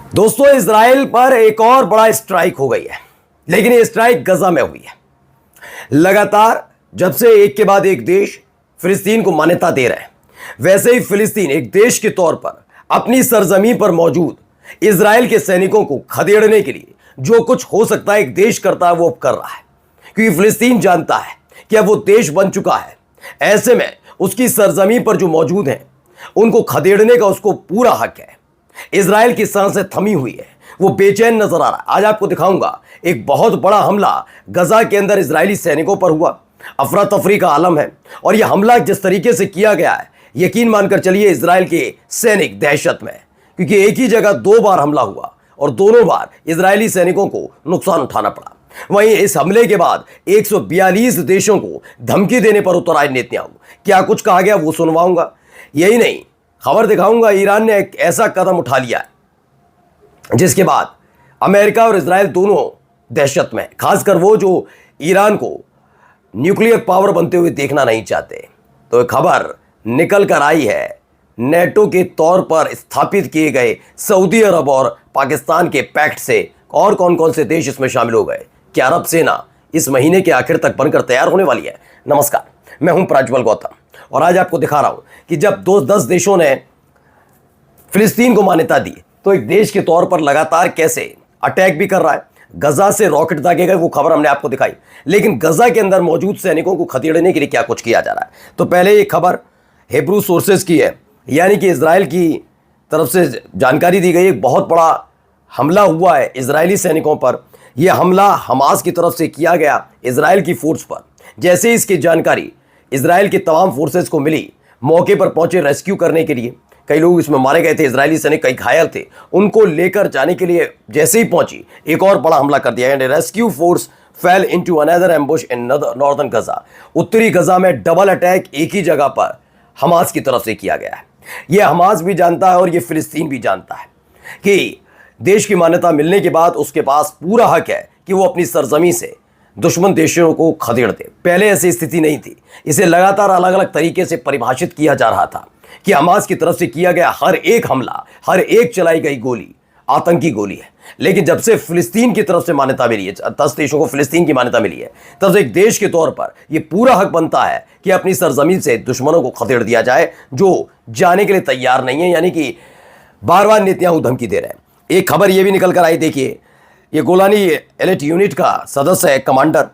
दोस्तों, इजराइल पर एक और बड़ा स्ट्राइक हो गई है, लेकिन ये स्ट्राइक गजा में हुई है। लगातार जब से एक के बाद एक देश फिलिस्तीन को मान्यता दे रहे हैं, वैसे ही फिलिस्तीन एक देश के तौर पर अपनी सरजमीन पर मौजूद इजराइल के सैनिकों को खदेड़ने के लिए जो कुछ हो सकता है एक देश करता है वो अब कर रहा है, क्योंकि फिलिस्तीन जानता है कि अब वो देश बन चुका है। ऐसे में उसकी सरजमीन पर जो मौजूद हैं उनको खदेड़ने का उसको पूरा हक है। इजराइल की सांसें थमी हुई है, वो बेचैन नजर आ रहा है। आज आपको दिखाऊंगा एक बहुत बड़ा हमला गजा के अंदर इजरायली सैनिकों पर हुआ। अफरा तफरी का आलम है, और यह हमला जिस तरीके से किया गया है, यकीन मानकर चलिए इजराइल के सैनिक दहशत में, क्योंकि एक ही जगह दो बार हमला हुआ और दोनों बार इजरायली सैनिकों को नुकसान उठाना पड़ा। वहीं इस हमले के बाद 142 देशों को धमकी देने पर उतर आए नेतन्याहू। क्या कुछ कहा गया वो सुनवाऊंगा। यही नहीं, खबर दिखाऊंगा ईरान ने एक ऐसा कदम उठा लिया है जिसके बाद अमेरिका और इजराइल दोनों दहशत में, खासकर वो जो ईरान को न्यूक्लियर पावर बनते हुए देखना नहीं चाहते। तो एक खबर निकल कर आई है, नेटो के तौर पर स्थापित किए गए सऊदी अरब और पाकिस्तान के पैक्ट से और कौन कौन से देश इसमें शामिल हो गए। क्या अरब सेना इस महीने के आखिर तक बनकर तैयार होने वाली है? नमस्कार, मैं हूं प्रज्वल गौतम, और आज आपको दिखा रहा हूं कि जब 10 देशों ने फिलिस्तीन को मान्यता दी, तो एक देश के तौर पर लगातार कैसे अटैक भी कर रहा है। गजा से रॉकेट दागे गए, वो खबर हमने आपको दिखाई, लेकिन गजा के अंदर मौजूद सैनिकों को खदेड़ने के लिए क्या कुछ किया जा रहा है। तो पहले ये खबर हिब्रू सोर्सेज की है, यानी कि इजराइल की तरफ से जानकारी दी गई। एक बहुत बड़ा हमला हुआ है इजरायली सैनिकों पर। यह हमला हमास की तरफ से किया गया इजराइल की फोर्स पर। जैसे ही इसकी जानकारी इजराइल के तमाम फोर्सेज को मिली, मौके पर पहुंचे रेस्क्यू करने के लिए। कई लोग इसमें मारे गए थे, इजरायली सैनिक कई घायल थे, उनको लेकर जाने के लिए जैसे ही पहुंची, एक और बड़ा हमला कर दिया। Rescue force fell into another ambush in northern Gaza. उत्तरी गजा में डबल अटैक एक ही जगह पर हमास की तरफ से किया गया है। यह हमास भी जानता है और यह फिलिस्तीन भी जानता है कि देश की मान्यता मिलने के बाद उसके पास पूरा हक है कि वो अपनी सरजमी से दुश्मन देशों को खदेड़ दे। पहले ऐसी स्थिति नहीं थी। इसे लगातार अलग अलग तरीके से परिभाषित किया जा रहा था कि हमास की तरफ से किया गया हर एक हमला, हर एक चलाई गई गोली आतंकी गोली है। लेकिन जब से फिलिस्तीन की तरफ से मान्यता मिली है, 10 देशों को फिलिस्तीन की मान्यता मिली है, तब से एक देश के तौर पर यह पूरा हक बनता है कि अपनी सरजमीन से दुश्मनों को खदेड़ दिया जाए, जो जाने के लिए तैयार नहीं है। यानी कि बार बार नेतन्याहू धमकी दे रहे हैं। एक खबर यह भी निकल कर आई, देखिए, ये गोलानी एलिट यूनिट का सदस्य है, कमांडर।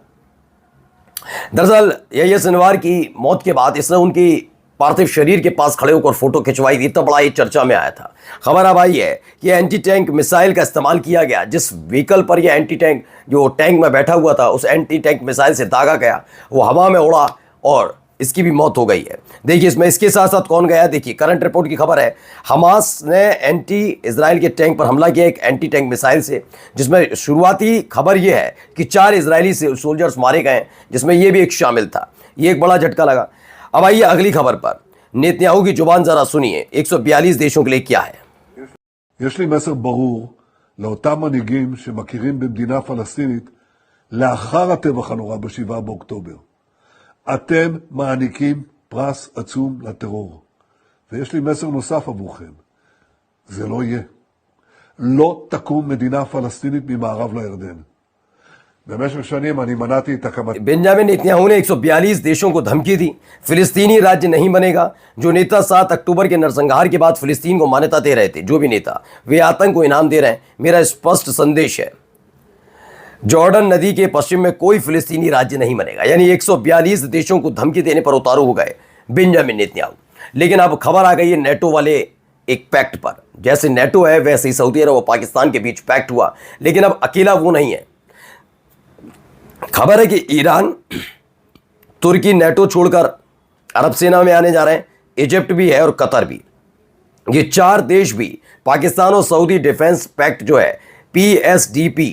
दरअसल यह सिनवार की मौत के बाद इसने उनकी पार्थिव शरीर के पास खड़े होकर फोटो खिंचवाई थी, तब बड़ा ये चर्चा में आया था। खबर अब आई है कि एंटी टैंक मिसाइल का इस्तेमाल किया गया। जिस व्हीकल पर यह एंटी टैंक जो टैंक में बैठा हुआ था, उस एंटी टैंक मिसाइल से दागा गया, वो हवा में उड़ा और इसकी भी मौत हो गई है। देखिए इसमें इसके साथ साथ कौन गया, देखिए करंट रिपोर्ट की खबर है। हमास ने एंटी इजराइल के टैंक पर हमला किया एक एंटी टैंक मिसाइल से, जिसमें शुरुआती खबर यह है कि 4 इजरायली सोल्जर्स मारे गए, जिसमें यह भी एक शामिल था। ये एक बड़ा झटका लगा। अब आइए अगली खबर पर। नेतन्याहू की जुबान जरा सुनिए, 142 देशों के लिए क्या है। יש לי מסר ברור לאותם מנהיגים שמכירים במדינה פלסטינית לאחר הטבח הנורא ב7 באוקטובר. אתם מעניקים פרס עצום לטרור. ויש לי מסר נוסף עבורכם. זה לא יהיה. לא תקום מדינה פלסטינית ממערב לירדן. במשך שנים אני מנעתי את הקמת... बेंजामिन नेतन्याहू ने 142 देशों को धमकी दी, फिलिस्तीनी राज्य नहीं बनेगा। जो नेता 7 अक्टूबर के नरसंहार के बाद फिलिस्तीन को मान्यता दे रहे थे, जो भी नेता, वे आतंक को इनाम दे रहे हैं। मेरा स्पष्ट संदेश है, जॉर्डन नदी के पश्चिम में कोई फिलिस्तीनी राज्य नहीं बनेगा। यानी 142 देशों को धमकी देने पर उतारू हो गए बेंजामिन नेतन्याहू। लेकिन अब खबर आ गई है नेटो वाले एक पैक्ट पर। जैसे नेटो है वैसे ही सऊदी अरब और पाकिस्तान के बीच पैक्ट हुआ, लेकिन अब अकेला वो नहीं है। खबर है कि ईरान, तुर्की नेटो छोड़कर अरब सेना में आने जा रहे हैं। इजिप्ट भी है और कतर भी। ये 4 देश भी पाकिस्तान और सऊदी डिफेंस पैक्ट जो है PSDP,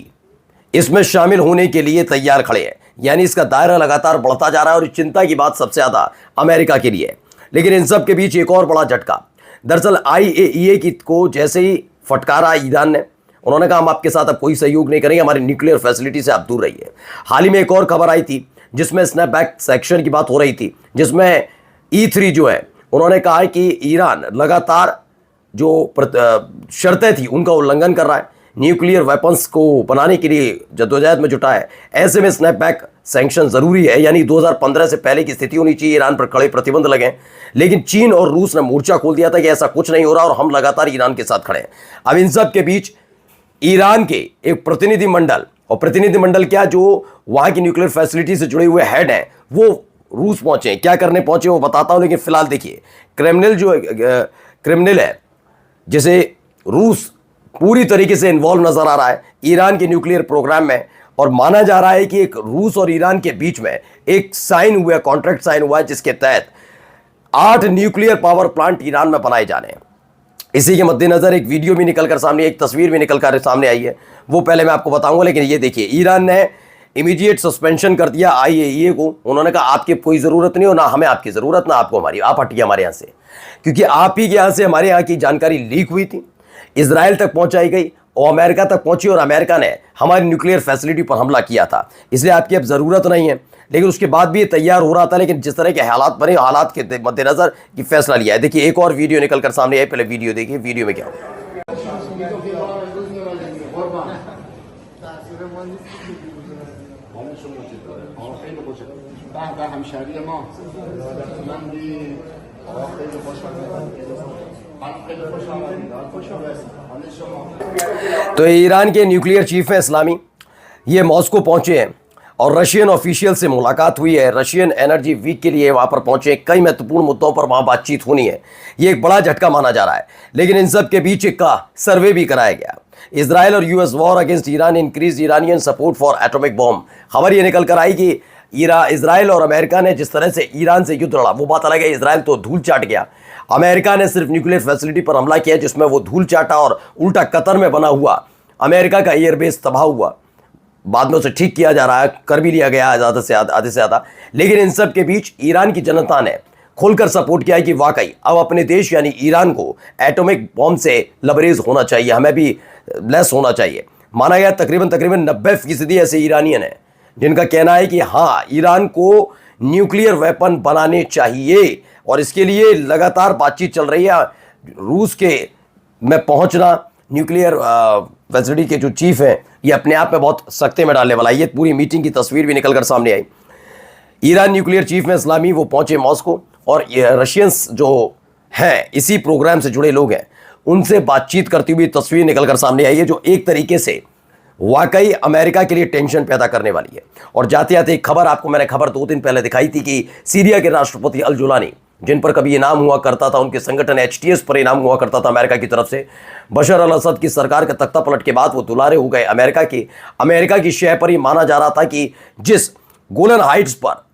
इसमें शामिल होने के लिए तैयार खड़े हैं। यानी इसका दायरा लगातार बढ़ता जा रहा है, और चिंता की बात सबसे ज़्यादा अमेरिका के लिए है। लेकिन इन सब के बीच एक और बड़ा झटका। दरअसल IAEA की को जैसे ही फटकारा ईरान ने, उन्होंने कहा हम आपके साथ अब कोई सहयोग नहीं करेंगे, हमारी न्यूक्लियर फैसिलिटी से आप दूर रहिए। हाल ही में एक और खबर आई थी जिसमें स्नैपबैक सेक्शन की बात हो रही थी, जिसमें E3 जो है, उन्होंने कहा है कि ईरान लगातार शर्तें थी उनका उल्लंघन कर रहा है, न्यूक्लियर वेपन्स को बनाने के लिए जद्दोजहद में जुटा है। ऐसे में स्नैपबैक सैंक्शन जरूरी है, यानी 2015 से पहले की स्थिति होनी चाहिए। ईरान पर कड़े प्रतिबंध लगे, लेकिन चीन और रूस ने मोर्चा खोल दिया था कि ऐसा कुछ नहीं हो रहा और हम लगातार ईरान के साथ खड़े हैं। अब इन सब के बीच ईरान के एक प्रतिनिधिमंडल, और प्रतिनिधिमंडल क्या, जो वहां की न्यूक्लियर फैसिलिटी से जुड़े हुए हेड हैं, वो रूस पहुंचे। क्या करने पहुंचे वो बताता हूं, लेकिन फिलहाल देखिए क्रेमलिन है, जिसे रूस पूरी तरीके से इन्वॉल्व नजर आ रहा है ईरान के न्यूक्लियर प्रोग्राम में, और माना जा रहा है कि एक रूस और ईरान के बीच में एक कॉन्ट्रैक्ट साइन हुआ है, जिसके तहत 8 न्यूक्लियर पावर प्लांट ईरान में बनाए जाने हैं। इसी के मद्देनजर एक वीडियो भी निकलकर सामने, एक तस्वीर भी निकलकर सामने आई है, वो पहले मैं आपको बताऊंगा। लेकिन ये देखिए, ईरान ने इमीडिएट सस्पेंशन कर दिया IAEA को। उन्होंने कहा आपकी कोई ज़रूरत नहीं हो, ना हमें आपकी ज़रूरत, ना आपको हमारी, आप हटिए हमारे यहाँ से, क्योंकि आप ही के यहाँ से हमारे यहाँ की जानकारी लीक हुई थी, इजराइल तक पहुँचाई गई और अमेरिका तक पहुँची, और अमेरिका ने हमारी न्यूक्लियर फैसिलिटी पर हमला किया था, इसलिए आपकी अब ज़रूरत नहीं है। लेकिन उसके बाद भी ये तैयार हो रहा था, लेकिन जिस तरह के हालात बने, हालात के मद्देनजर ये फैसला लिया है। देखिए एक और वीडियो निकल कर सामने आई, पहले वीडियो देखिए, वीडियो में क्या हुआ। तो ईरान के न्यूक्लियर चीफ हैं इस्लामी, ये मॉस्को पहुंचे हैं और रशियन ऑफिशियल से मुलाकात हुई है। रशियन एनर्जी वीक के लिए वहां पर पहुंचे, कई महत्वपूर्ण मुद्दों पर वहां बातचीत होनी है। ये एक बड़ा झटका माना जा रहा है, लेकिन इन सब के बीच का सर्वे भी कराया गया। इजराइल और US war against Iran increase Iranian support for atomic bomb. खबर ये निकल कर आई कि इजराइल और अमेरिका ने जिस तरह से ईरान से युद्ध लड़ा, वो बात अलग है, इजराइल तो धूल चाट गया। अमेरिका ने सिर्फ न्यूक्लियर फैसिलिटी पर हमला किया, जिसमें वो धूल चाटा, और उल्टा कतर में बना हुआ अमेरिका का एयरबेस तबाह हुआ। बाद में उसे ठीक किया जा रहा है, कर भी लिया गया आधे से ज़्यादा। लेकिन इन सब के बीच ईरान की जनता ने खुलकर सपोर्ट किया है कि वाकई अब अपने देश यानी ईरान को एटॉमिक बॉम्ब से लबरेज होना चाहिए, हमें भी लेस होना चाहिए। माना गया तकरीबन 90% ऐसे ईरानियन हैं जिनका कहना है कि हाँ, ईरान को न्यूक्लियर वेपन बनाने चाहिए, और इसके लिए लगातार बातचीत चल रही है। रूस के में पहुंचना न्यूक्लियर फैसिलिटी के जो चीफ हैं, ये अपने आप में बहुत सख्ते में डालने वाला है। ये पूरी मीटिंग की तस्वीर भी निकल कर सामने आई। ईरान न्यूक्लियर चीफ में इस्लामी, वो पहुंचे मॉस्को, और रशियंस जो हैं, इसी प्रोग्राम से जुड़े लोग हैं, उनसे बातचीत करती हुई तस्वीर निकल कर सामने आई है, जो एक तरीके से वाकई अमेरिका के लिए टेंशन पैदा करने वाली है। और जाते जाते एक खबर, आपको मैंने खबर 2 दिन पहले दिखाई थी कि सीरिया के राष्ट्रपति अल जुलानी, जिन पर कभी इनाम हुआ करता था, उनके संगठन HTS पर इनाम हुआ करता था अमेरिका की तरफ से, बशर अल असद की सरकार के तख्ता पलट के बाद वो दुलारे हो गए अमेरिका की शय पर। ही माना जा रहा था कि जिस गोलन हाइट्स पर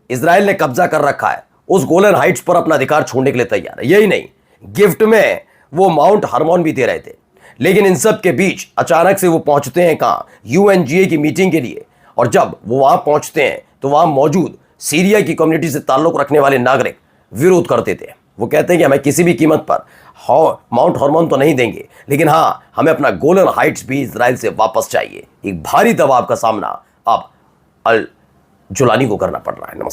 इजराइल ने कब्जा कर रखा है, उस गोलन हाइट्स पर अपना अधिकार छोड़ने के लिए तैयार है। यही नहीं, गिफ्ट में वो माउंट हरमोन भी दे रहे थे। लेकिन इन सब के बीच अचानक से वो पहुंचते हैं कहाँ, UNGA की मीटिंग के लिए, और जब वो वहां पहुंचते हैं तो वहां मौजूद सीरिया की कम्युनिटी से ताल्लुक रखने वाले नागरिक विरोध करते थे। वो कहते हैं कि हमें किसी भी कीमत पर माउंट हॉर्मोन तो नहीं देंगे, लेकिन हाँ, हमें अपना गोलन हाइट्स भी इजराइल से वापस चाहिए। एक भारी दबाव का सामना अब अल जुलानी को करना पड़ रहा है। नमस्कार।